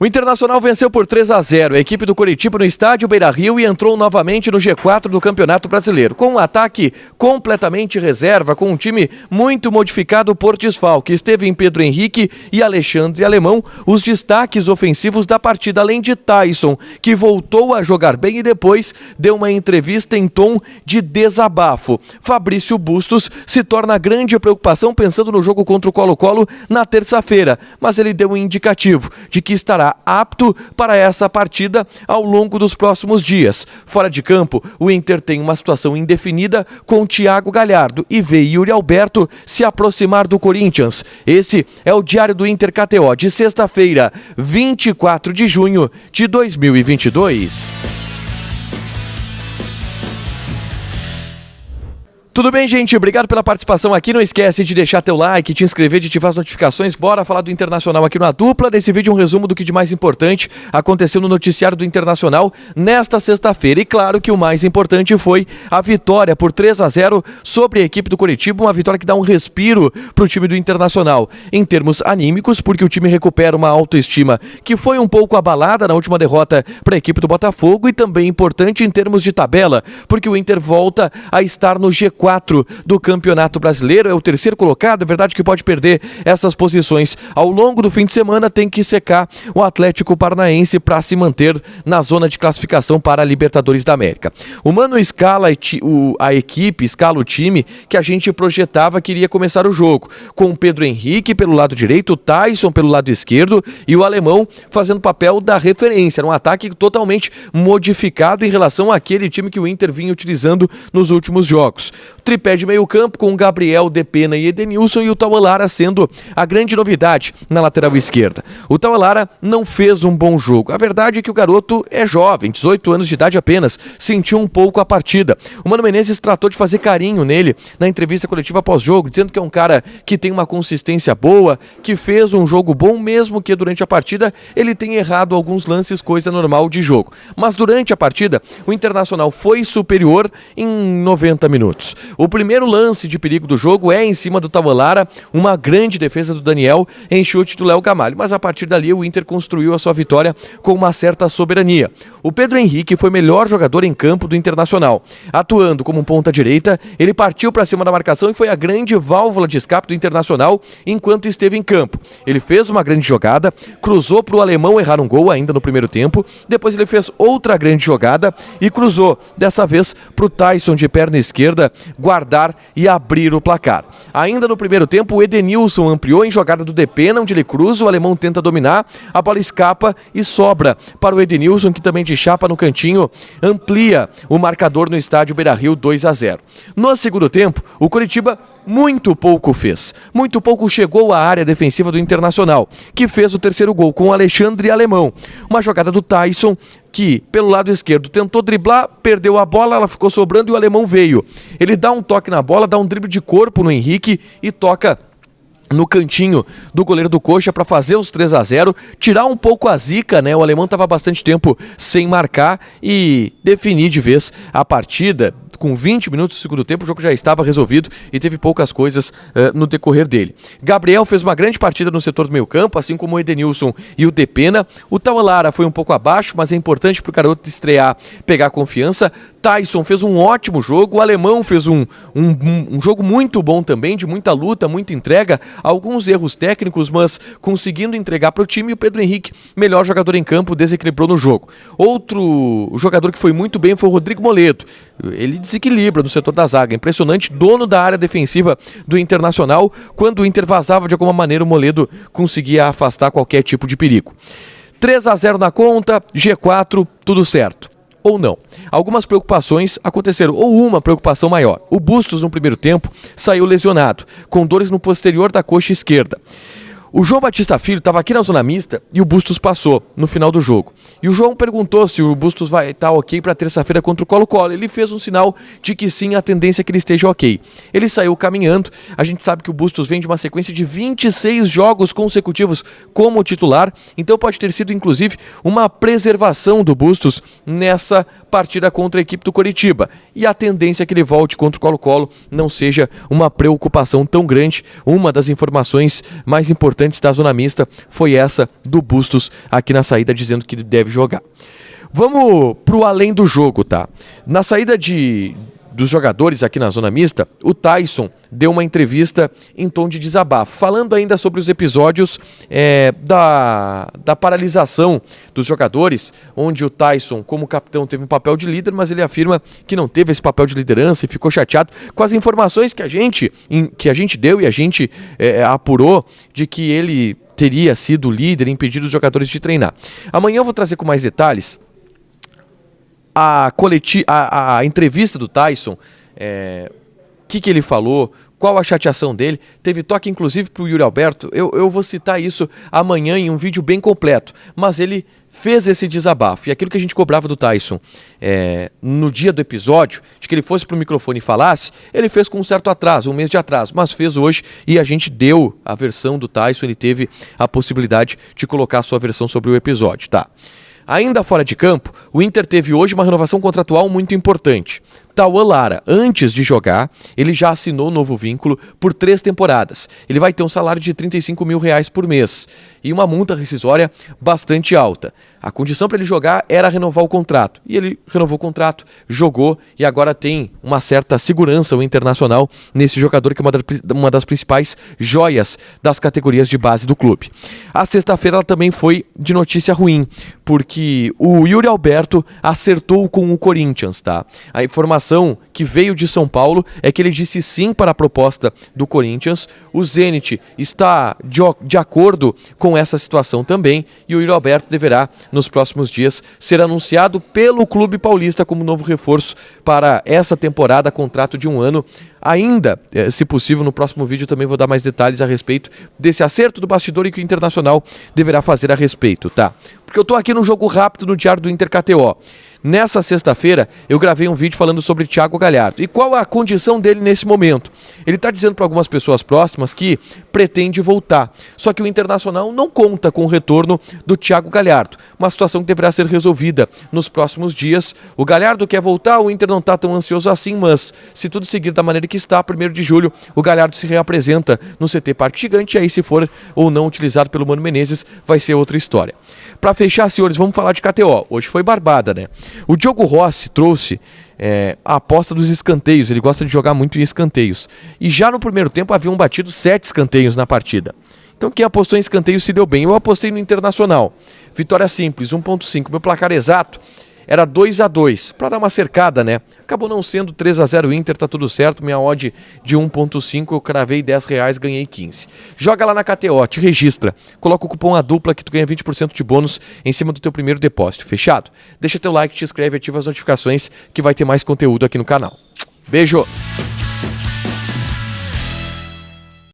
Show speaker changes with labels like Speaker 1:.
Speaker 1: O Internacional venceu por 3-0 a equipe do Coritiba no estádio Beira-Rio e entrou novamente no G4 do Campeonato Brasileiro, com um ataque completamente reserva, com um time muito modificado por desfalque. Esteve em Pedro Henrique e Alexandre Alemão, os destaques ofensivos da partida, além de Taison, que voltou a jogar bem e depois deu uma entrevista em tom de desabafo. Fabrício Bustos se torna grande preocupação pensando no jogo contra o Colo-Colo na terça-feira, mas ele deu um indicativo de que estará apto para essa partida ao longo dos próximos dias. Fora de campo, o Inter tem uma situação indefinida com Thiago Galhardo e vê Yuri Alberto se aproximar do Corinthians. Esse é o Diário do Inter KTO de sexta-feira, 24 de junho de 2022. Tudo bem, gente? Obrigado pela participação aqui. Não esquece de deixar teu like, te inscrever, de ativar as notificações. Bora falar do Internacional aqui na Dupla. Nesse vídeo um resumo do que de mais importante aconteceu no noticiário do Internacional nesta sexta-feira. E claro que o mais importante foi a vitória por 3-0 sobre a equipe do Coritiba. Uma vitória que dá um respiro para o time do Internacional em termos anímicos, porque o time recupera uma autoestima que foi um pouco abalada na última derrota para a equipe do Botafogo, e também importante em termos de tabela, porque o Inter volta a estar no G4 do Campeonato Brasileiro, é o terceiro colocado. É verdade que pode perder essas posições ao longo do fim de semana, tem que secar o Atlético Paranaense para se manter na zona de classificação para a Libertadores da América. O Mano escala a equipe, escala o time que a gente projetava que iria começar o jogo, com o Pedro Henrique pelo lado direito, o Taison pelo lado esquerdo e o Alemão fazendo papel da referência. Era um ataque totalmente modificado em relação àquele time que o Inter vinha utilizando nos últimos jogos. Tripé de meio campo com Gabriel, Depena e Edenilson, e o Tauelara sendo a grande novidade na lateral esquerda. O Tauelara não fez um bom jogo. A verdade é que o garoto é jovem, 18 anos de idade apenas, sentiu um pouco a partida. O Mano Menezes tratou de fazer carinho nele na entrevista coletiva pós-jogo, dizendo que é um cara que tem uma consistência boa, que fez um jogo bom, mesmo que durante a partida ele tenha errado alguns lances, coisa normal de jogo. Mas durante a partida, o Internacional foi superior em 90 minutos. O primeiro lance de perigo do jogo é em cima do Tauelara, uma grande defesa do Daniel em chute do Léo Gamalho, mas a partir dali o Inter construiu a sua vitória com uma certa soberania. O Pedro Henrique foi o melhor jogador em campo do Internacional. Atuando como ponta direita, ele partiu para cima da marcação e foi a grande válvula de escape do Internacional enquanto esteve em campo. Ele fez uma grande jogada, cruzou para o Alemão errar um gol ainda no primeiro tempo, depois ele fez outra grande jogada e cruzou, dessa vez para o Taison de perna esquerda, guardar e abrir o placar. Ainda no primeiro tempo, o Edenilson ampliou em jogada do Depena, onde ele cruza, o Alemão tenta dominar, a bola escapa e sobra para o Edenilson, que também de chapa no cantinho amplia o marcador no estádio Beira-Rio, 2-0. No segundo tempo, o Coritiba muito pouco fez. Muito pouco chegou à área defensiva do Internacional, que fez o terceiro gol com o Alexandre Alemão. Uma jogada do Taison, que pelo lado esquerdo tentou driblar, perdeu a bola, ela ficou sobrando e o Alemão veio. Ele dá um toque na bola, dá um drible de corpo no Henrique e toca no cantinho do goleiro do Coxa para fazer os 3-0, tirar um pouco a zica, né? O Alemão estava bastante tempo sem marcar e definir de vez a partida. Com 20 minutos do segundo tempo, o jogo já estava resolvido e teve poucas coisas no decorrer dele. Gabriel fez uma grande partida no setor do meio campo, assim como o Edenilson e o Depena. O Tauelara foi um pouco abaixo, mas é importante para o garoto estrear, pegar confiança. Taison fez um ótimo jogo, o Alemão fez um jogo muito bom também, de muita luta, muita entrega, alguns erros técnicos, mas conseguindo entregar para o time. E o Pedro Henrique, melhor jogador em campo, desequilibrou no jogo. Outro jogador que foi muito bem foi o Rodrigo Moledo. Ele desequilibra no setor da zaga, impressionante, dono da área defensiva do Internacional. Quando o Inter vazava de alguma maneira, o Moledo conseguia afastar qualquer tipo de perigo. 3-0 na conta, G4, tudo certo. Ou não. Algumas preocupações aconteceram, ou uma preocupação maior. O Bustos, no primeiro tempo, saiu lesionado, com dores no posterior da coxa esquerda. O João Batista Filho estava aqui na zona mista e o Bustos passou no final do jogo. E o João perguntou se o Bustos vai estar ok para terça-feira contra o Colo-Colo. Ele fez um sinal de que sim, a tendência é que ele esteja ok. Ele saiu caminhando. A gente sabe que o Bustos vem de uma sequência de 26 jogos consecutivos como titular. Então pode ter sido, inclusive, uma preservação do Bustos nessa partida contra a equipe do Coritiba. E a tendência é que ele volte contra o Colo-Colo não seja uma preocupação tão grande. Uma das informações mais importantes importantes da zona mista foi essa do Bustos aqui na saída, dizendo que ele deve jogar. Vamos pro além do jogo, tá? Na saída dos jogadores aqui na zona mista, o Tyson deu uma entrevista em tom de desabafo, falando ainda sobre os episódios da paralisação dos jogadores, onde o Tyson, como capitão, teve um papel de líder, mas ele afirma que não teve esse papel de liderança e ficou chateado com as informações que a gente deu e a gente apurou de que ele teria sido líder e impedido os jogadores de treinar. Amanhã eu vou trazer com mais detalhes a entrevista do Tyson, que ele falou, qual a chateação dele. Teve toque inclusive para o Yuri Alberto. Eu vou citar isso amanhã em um vídeo bem completo, mas ele fez esse desabafo, e aquilo que a gente cobrava do Tyson no dia do episódio, de que ele fosse para o microfone e falasse, ele fez com um certo atraso, um mês de atraso, mas fez hoje, e a gente deu a versão do Tyson. Ele teve a possibilidade de colocar a sua versão sobre o episódio, tá? Ainda fora de campo, o Inter teve hoje uma renovação contratual muito importante. Tauan Lara, antes de jogar, ele já assinou um novo vínculo por 3 temporadas. Ele vai ter um salário de R$35 mil por mês e uma multa rescisória bastante alta. A condição para ele jogar era renovar o contrato. E ele renovou o contrato, jogou e agora tem uma certa segurança o Internacional nesse jogador que é uma das principais joias das categorias de base do clube. A sexta-feira ela também foi de notícia ruim, porque o Yuri Alberto acertou com o Corinthians, tá? A informação que veio de São Paulo é que ele disse sim para a proposta do Corinthians. O Zenit está de acordo com essa situação também, e o Yuri Alberto deverá, nos próximos dias, ser anunciado pelo Clube Paulista como novo reforço para essa temporada, contrato de 1 ano. Ainda, se possível, no próximo vídeo também vou dar mais detalhes a respeito desse acerto do bastidor e que o Internacional deverá fazer a respeito, tá? Porque eu tô aqui no Jogo Rápido no Diário do Inter KTO. Nessa sexta-feira, eu gravei um vídeo falando sobre Thiago Galhardo. E qual a condição dele nesse momento? Ele está dizendo para algumas pessoas próximas que pretende voltar. Só que o Internacional não conta com o retorno do Thiago Galhardo. Uma situação que deverá ser resolvida nos próximos dias. O Galhardo quer voltar, o Inter não está tão ansioso assim, mas se tudo seguir da maneira que está, 1º de julho, o Galhardo se reapresenta no CT Parque Gigante. E aí, se for ou não utilizado pelo Mano Menezes, vai ser outra história. Para fechar, senhores, vamos falar de KTO. Hoje foi barbada, né? O Diogo Rossi trouxe a aposta dos escanteios. Ele gosta de jogar muito em escanteios. E já no primeiro tempo haviam batido 7 escanteios na partida. Então quem apostou em escanteios se deu bem. Eu apostei no Internacional. Vitória simples, 1.5. Meu placar exato era 2-2, para dar uma cercada, né? Acabou não sendo 3-0 Inter, tá tudo certo. Minha odd de 1.5, eu cravei R$10, ganhei 15. Joga lá na KTO, te registra. Coloca o cupom ADUPLA que tu ganha 20% de bônus em cima do teu primeiro depósito. Fechado? Deixa teu like, te inscreve, ativa as notificações que vai ter mais conteúdo aqui no canal. Beijo!